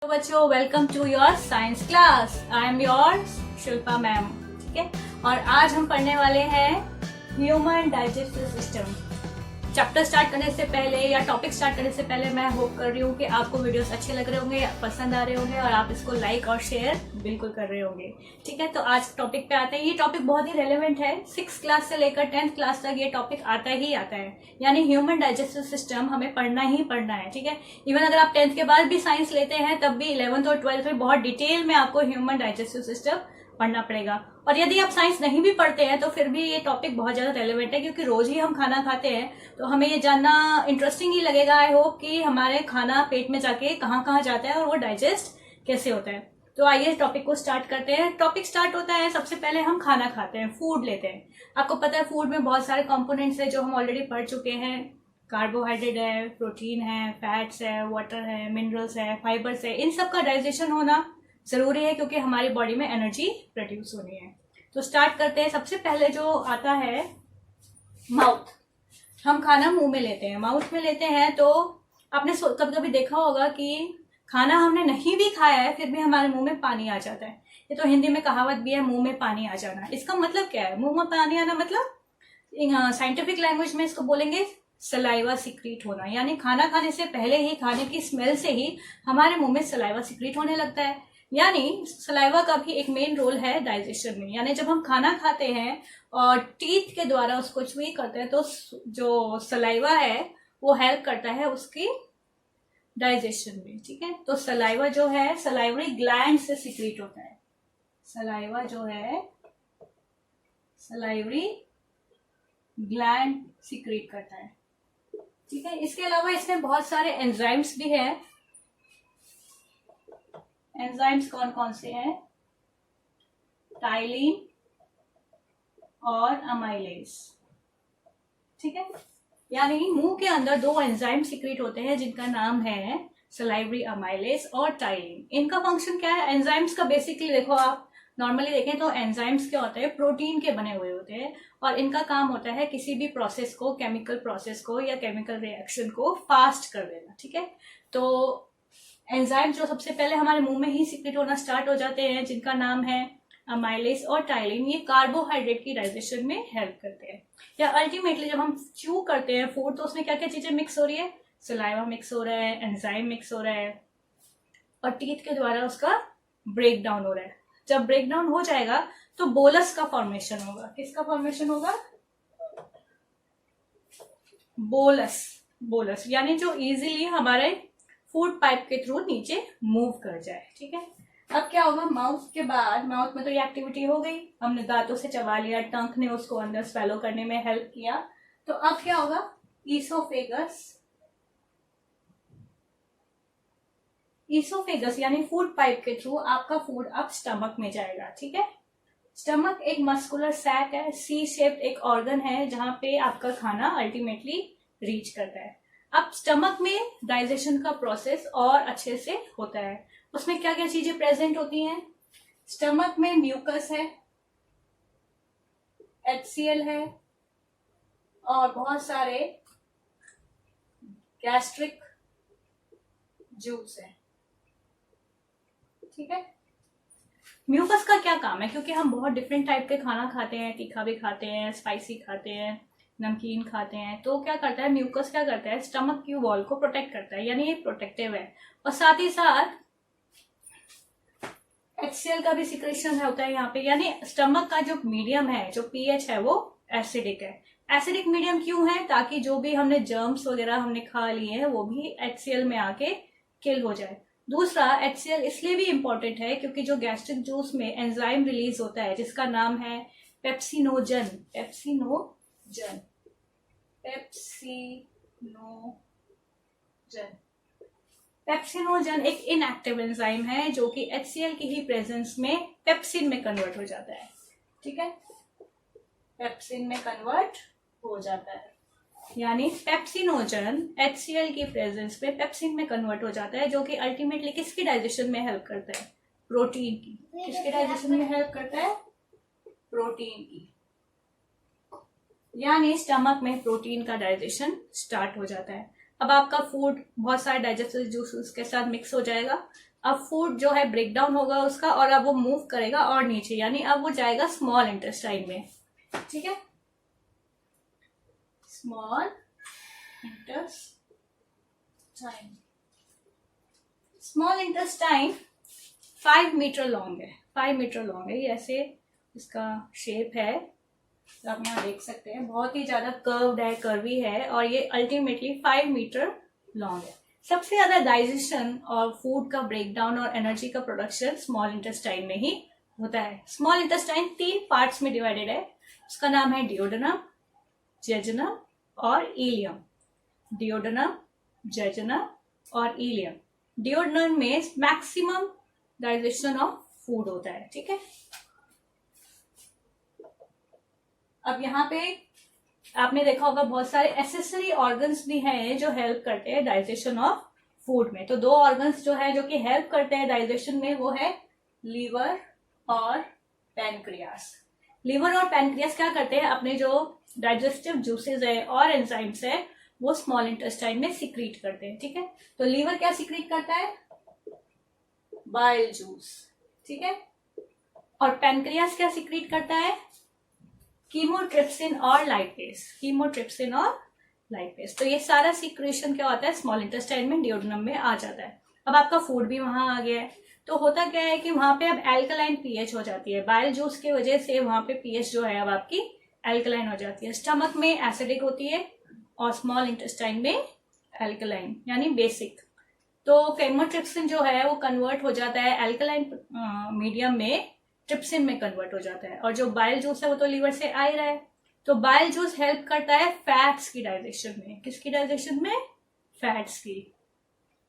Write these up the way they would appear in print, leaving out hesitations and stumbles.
तो बच्चों, welcome to your science class. I am your Shilpa ma'am. ठीक है, और आज हम पढ़ने वाले हैं human digestive system. Chapter start करने से पहले या टॉपिक स्टार्ट करने से पहले मैं होप कर रही हूँ कि आपको वीडियोस अच्छे लग रहे होंगे, पसंद आ रहे होंगे और आप इसको लाइक और शेयर बिल्कुल कर रहे होंगे। ठीक है, तो आज टॉपिक पे आते हैं। ये टॉपिक बहुत ही रेलेवेंट है। 6th क्लास से लेकर 10th क्लास तक ये टॉपिक आता ही आता है, यानी ह्यूमन डाइजेस्टिव सिस्टम हमें पढ़ना ही पढ़ना है। ठीक है, इवन अगर आप 10th के बाद भी साइंस लेते हैं तब भी 11th और 12th में बहुत डिटेल में आपको ह्यूमन डाइजेस्टिव सिस्टम पढ़ना पड़ेगा। और यदि आप साइंस नहीं भी पढ़ते हैं तो फिर भी ये टॉपिक बहुत ज्यादा रेलेवेंट है, क्योंकि रोज ही हम खाना खाते हैं तो हमें ये जानना इंटरेस्टिंग ही लगेगा। आई होप कि हमारे खाना पेट में जाके कहाँ कहाँ जाता है और वो डाइजेस्ट कैसे होता है। तो आइए टॉपिक को स्टार्ट करते हैं। टॉपिक स्टार्ट होता है, सबसे पहले हम खाना खाते हैं, फूड लेते हैं। आपको पता है फूड में बहुत सारे कंपोनेंट्स है जो हम ऑलरेडी पढ़ चुके हैं। कार्बोहाइड्रेट है, प्रोटीन है, फैट्स है, वाटर है, मिनरल्स है, फाइबर्स है। इन सब का डाइजेशन होना जरूरी है क्योंकि हमारी बॉडी में एनर्जी प्रोड्यूस होनी है। तो स्टार्ट करते हैं। सबसे पहले जो आता है माउथ। हम खाना मुंह में लेते हैं, माउथ में लेते हैं। तो आपने कभी कभी देखा होगा कि खाना हमने नहीं भी खाया है फिर भी हमारे मुंह में पानी आ जाता है। ये तो हिंदी में कहावत भी है, मुंह में पानी आ जाना। इसका मतलब क्या है? मुंह में पानी आना मतलब साइंटिफिक लैंग्वेज में इसको बोलेंगे सलाइवा सिक्रीट होना। यानी खाना खाने से पहले ही, खाने की स्मेल से ही हमारे मुंह में सलाइवा सिक्रीट होने लगता है। यानी सलाइवा का भी एक मेन रोल है डाइजेशन में। यानी जब हम खाना खाते हैं और टीथ के द्वारा उसको च्यूइंग करते हैं तो जो सलाइवा है वो हेल्प करता है उसकी डाइजेशन में। ठीक है, तो सलाइवा जो है सलाइवरी ग्लैंड से सिक्रीट होता है। सलाइवा जो है सलाइवरी ग्लैंड सिक्रीट करता है। ठीक है, इसके अलावा इसमें बहुत सारे एंजाइम्स भी हैं। एंजाइम्स कौन कौन से हैं? टाइलिन और अमाइलेज। ठीक है, यानी मुंह के अंदर दो एंजाइम सिक्रीट होते हैं जिनका नाम है सलाइवरी अमाइलेज और टाइलिन। इनका फंक्शन क्या है? एंजाइम्स का बेसिकली देखो, आप नॉर्मली देखें तो एंजाइम्स क्या होते हैं? प्रोटीन के बने हुए होते हैं और इनका काम होता है किसी भी प्रोसेस को, केमिकल प्रोसेस को या केमिकल रिएक्शन को फास्ट कर देना। ठीक है, तो एंजाइम जो सबसे पहले हमारे मुंह में ही सिक्रेट होना स्टार्ट हो जाते हैं जिनका नाम है अमाइलेज और टाइलिन, ये कार्बोहाइड्रेट की डाइजेशन में हेल्प करते हैं। या अल्टीमेटली जब हम च्यू करते हैं फूड तो उसमें क्या क्या चीजें मिक्स हो रही है? सलाइवा मिक्स हो रहा है, एंजाइम मिक्स हो रहा है और टीथ के द्वारा उसका ब्रेक डाउन हो रहा है। जब ब्रेक डाउन हो जाएगा तो बोलस का फॉर्मेशन होगा। किसका फॉर्मेशन होगा? बोलस। बोलस यानी जो इजीली हमारे फूड पाइप के थ्रू नीचे मूव कर जाए। ठीक है, अब क्या होगा? माउथ के बाद, माउथ में तो ये एक्टिविटी हो गई, हमने दांतों से चबा लिया, टंक ने उसको अंदर स्वेलो करने में हेल्प किया। तो अब क्या होगा? ईसोफेगस। ईसोफेगस यानी फूड पाइप के थ्रू आपका फूड अब स्टमक में जाएगा। ठीक है, स्टमक एक मस्कुलर सैक है, सी शेप्ड एक ऑर्गन है जहां पे आपका खाना अल्टीमेटली रीच करता है। अब स्टमक में डाइजेशन का प्रोसेस और अच्छे से होता है। उसमें क्या क्या चीजें प्रेजेंट होती हैं? स्टमक में म्यूकस है, HCl है और बहुत सारे गैस्ट्रिक जूस है। ठीक है, म्यूकस का क्या काम है? क्योंकि हम बहुत डिफरेंट टाइप के खाना खाते हैं, तीखा भी खाते हैं, स्पाइसी खाते हैं, नमकीन खाते हैं, तो क्या करता है म्यूकस? क्या करता है? स्टमक की वॉल को प्रोटेक्ट करता है, यानी ये प्रोटेक्टिव है। और साथ ही साथ HCl का भी सिक्रेशन होता है यहाँ पे। यानी स्टमक का जो मीडियम है, जो pH है, वो एसिडिक है। एसिडिक मीडियम क्यों है? ताकि जो भी हमने जर्म्स वगैरह हमने खा लिए हैं वो भी HCl में आके किल हो जाए। दूसरा, HCl इसलिए भी इंपॉर्टेंट है क्योंकि जो गैस्ट्रिक जूस में एंजाइम रिलीज होता है जिसका नाम है पेप्सिनोजन। पेप्सिनोजन पेप्सिनोजन एक इनएक्टिव एंजाइम है जो कि HCl की ही प्रेजेंस में पेप्सिन में कन्वर्ट हो जाता है। ठीक है, पेप्सिन में कन्वर्ट हो जाता है, यानी पेप्सिनोजन HCl की प्रेजेंस में पेप्सिन में कन्वर्ट हो जाता है, जो कि अल्टीमेटली किसकी डाइजेशन में हेल्प करता है? प्रोटीन की। किसके डाइजेशन में हेल्प करता है? प्रोटीन की। यानी स्टमक में प्रोटीन का डाइजेशन स्टार्ट हो जाता है। अब आपका फूड बहुत सारे डाइजेस्टिव जूसेस के साथ मिक्स हो जाएगा अब फूड जो है ब्रेक डाउन होगा उसका, और अब वो मूव करेगा और नीचे, यानी अब वो जाएगा स्मॉल इंटेस्टाइन में। ठीक है, small intestine. Small intestine 5 metre long है, 5 मीटर लॉन्ग है। ये ऐसे इसका शेप है, आप यहाँ देख सकते हैं, बहुत ही ज्यादा कर्व्ड है, कर्वी है, और ये अल्टीमेटली 5 मीटर लॉन्ग है। सबसे ज्यादा डाइजेशन और फूड का ब्रेकडाउन और एनर्जी का प्रोडक्शन स्मॉल इंटेस्टाइन में ही होता है। स्मॉल इंटेस्टाइन 3 पार्ट्स में डिवाइडेड है। उसका नाम है डिओडेनम, जेजुनम और इलियम। डिओडेनम, जेजुनम और इलियम। डिओडेनम में मैक्सिमम डाइजेशन ऑफ फूड होता है। ठीक है, अब यहाँ पे आपने देखा होगा बहुत सारे एसेसरी ऑर्गन्स भी हैं जो हेल्प करते हैं डाइजेशन ऑफ फूड में। तो 2 ऑर्गन्स जो है जो कि हेल्प करते हैं डाइजेशन में, वो है लीवर और पैनक्रियास। लीवर और पैनक्रियास क्या करते हैं, अपने जो डाइजेस्टिव जूसेस है और एंजाइम्स है वो स्मॉल इंटेस्टाइन में सीक्रेट करते हैं। ठीक है, तो लीवर क्या सीक्रेट करता है, बाइल जूस। ठीक है, और पैनक्रियास क्या सीक्रेट करता है, कीमोट्रिप्सिन और लाइपेज। कीमोट्रिप्सिन और लाइपेज। तो ये सारा सीक्रेशन क्या होता है, स्मॉल इंटेस्टाइन में, डिओडेनम में आ जाता है। अब आपका फूड भी वहां आ गया है, तो होता क्या है कि वहां पे अब एल्कलाइन पीएच हो जाती है। बाइल जूस की वजह से वहां पे पीएच जो है अब आपकी एल्कलाइन हो जाती है। स्टमक में एसिडिक होती है और स्मॉल इंटेस्टाइन में एल्कलाइन यानी बेसिक। तो कीमोट्रिप्सिन जो है वो कन्वर्ट हो जाता है एल्कलाइन मीडियम में, ट्रिप्सिन में कन्वर्ट हो जाता है। और जो बाइल जूस है वो तो लीवर से आ ही रहा है, तो बाइल जूस हेल्प करता है फैट्स की डाइजेशन में। किसकी डाइजेशन में, फैट्स की।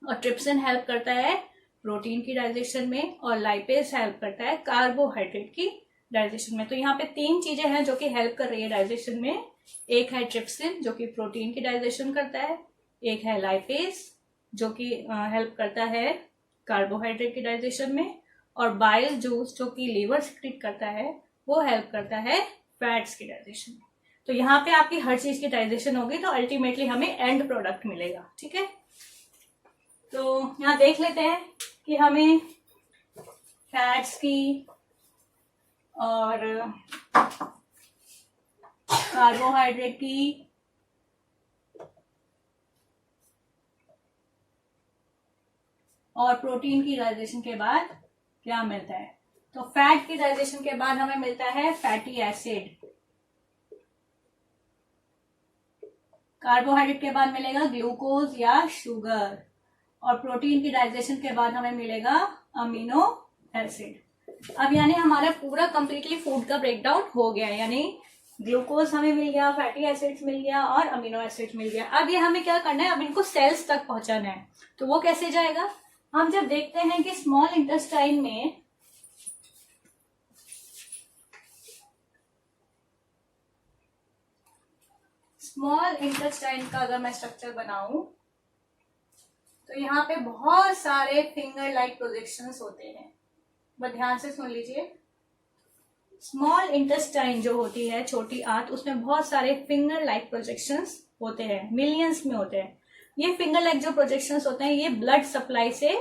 और ट्रिप्सिन हेल्प करता है प्रोटीन की डाइजेशन में, और लाइपेज हेल्प करता है कार्बोहाइड्रेट की डाइजेशन में। तो यहाँ पे 3 चीजें हैं जो कि हेल्प कर रही है डाइजेशन में। एक है ट्रिप्सिन जो कि प्रोटीन की डाइजेशन करता है, एक है लाइपेज जो कि हेल्प करता है कार्बोहाइड्रेट की डाइजेशन में, और बाइल जूस जो कि लीवर सीक्रेट करता है वो हेल्प करता है फैट्स की डाइजेशन में। तो यहाँ पे आपकी हर चीज की डाइजेशन होगी तो अल्टीमेटली हमें एंड प्रोडक्ट मिलेगा। ठीक है, तो यहाँ देख लेते हैं कि हमें फैट्स की और कार्बोहाइड्रेट की और प्रोटीन की डाइजेशन के बाद क्या मिलता है। तो फैट की डाइजेशन के बाद हमें मिलता है फैटी एसिड, कार्बोहाइड्रेट के बाद मिलेगा ग्लूकोज या शुगर, और प्रोटीन की डाइजेशन के बाद हमें मिलेगा अमीनो एसिड। अब यानी हमारा पूरा कंप्लीटली फूड का ब्रेकडाउन हो गया, यानी ग्लूकोज हमें मिल गया, फैटी एसिड्स मिल गया और अमीनो एसिड मिल गया। अब ये हमें क्या करना है, अब इनको सेल्स तक पहुंचाना है। तो वो कैसे जाएगा, हम जब देखते हैं कि स्मॉल इंटेस्टाइन में स्मॉल इंटेस्टाइन का अगर मैं स्ट्रक्चर बनाऊं तो यहाँ पे बहुत सारे फिंगर लाइक प्रोजेक्शंस होते हैं। बस ध्यान से सुन लीजिए, स्मॉल इंटेस्टाइन जो होती है, छोटी आंत, उसमें बहुत सारे फिंगर लाइक प्रोजेक्शंस होते हैं, मिलियंस में होते हैं। ये फिंगर लाइक जो प्रोजेक्शंस होते हैं ये ब्लड सप्लाई से,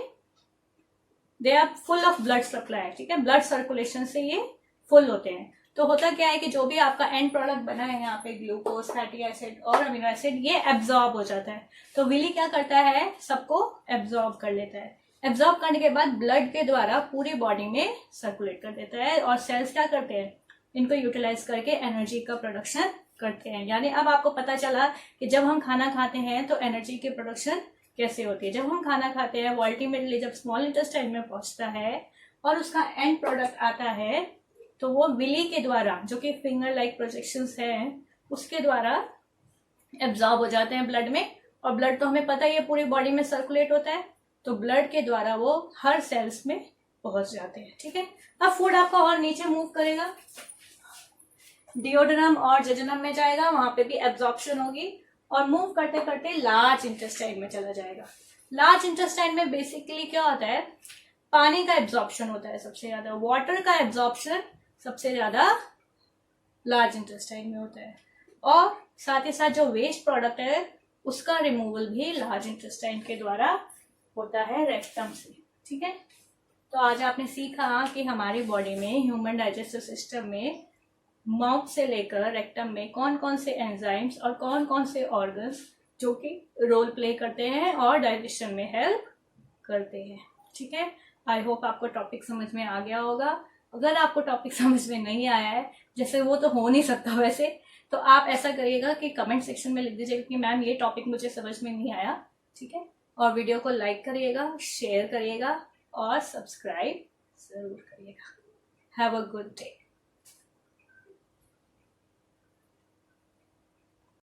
they are full of blood supply. ठीक है, ब्लड सर्कुलेशन से ये फुल होते हैं। तो होता क्या है कि जो भी आपका एंड प्रोडक्ट बना है यहाँ पे, ग्लूकोज, फैटी एसिड और अमीनो एसिड, ये एब्जॉर्ब हो जाता है। तो विली क्या करता है, सबको एब्जॉर्ब कर लेता है। एब्जॉर्ब करने के बाद ब्लड के द्वारा पूरी बॉडी में सर्कुलेट कर देता है, और सेल्स क्या करते हैं, इनको यूटिलाइज करके एनर्जी का प्रोडक्शन करते हैं। यानी अब आपको पता चला कि जब हम खाना खाते हैं तो एनर्जी की प्रोडक्शन कैसे होती है। जब हम खाना खाते हैं वो अल्टीमेटली जब स्मॉल इंटेस्टाइन में पहुंचता है और उसका एंड प्रोडक्ट आता है, तो वो विली के द्वारा, जो कि फिंगर लाइक प्रोजेक्शंस हैं, उसके द्वारा एब्जॉर्ब हो जाते हैं ब्लड में। और ब्लड तो हमें पता ही है पूरी बॉडी में सर्कुलेट होता है, तो ब्लड के द्वारा वो हर सेल्स में पहुंच जाते हैं। ठीक है, अब फूड आपका और नीचे मूव करेगा, डिओडेनम और जेजुनम में जाएगा, वहां पे भी एब्जॉर्प्शन होगी, और मूव करते करते लार्ज इंटेस्टाइन में चला जाएगा। लार्ज इंटेस्टाइन में बेसिकली क्या होता है, पानी का एब्जॉर्प्शन होता है सबसे ज्यादा, वाटर का एब्जॉर्प्शन सबसे ज्यादा लार्ज इंटेस्टाइन में होता है, और साथ ही साथ जो वेस्ट प्रोडक्ट है उसका रिमूवल भी लार्ज इंटेस्टाइन के द्वारा होता है, रेक्टम से। ठीक है। तो आज आपने सीखा कि हमारी बॉडी में, ह्यूमन डाइजेस्टिव सिस्टम में, माउथ से लेकर रेक्टम में कौन कौन से एंजाइम्स और कौन कौन से ऑर्गन्स जो कि रोल प्ले करते हैं और डाइजेशन में हेल्प करते हैं। ठीक है, आई होप आपको टॉपिक समझ में आ गया होगा। अगर आपको टॉपिक समझ में नहीं आया है, जैसे वो तो हो नहीं सकता वैसे, तो आप ऐसा करिएगा कि कमेंट सेक्शन में लिख दीजिएगा कि मैम ये टॉपिक मुझे समझ में नहीं आया। ठीक है, और वीडियो को लाइक करिएगा, शेयर करिएगा और सब्सक्राइब जरूर करिएगा। Have a good day.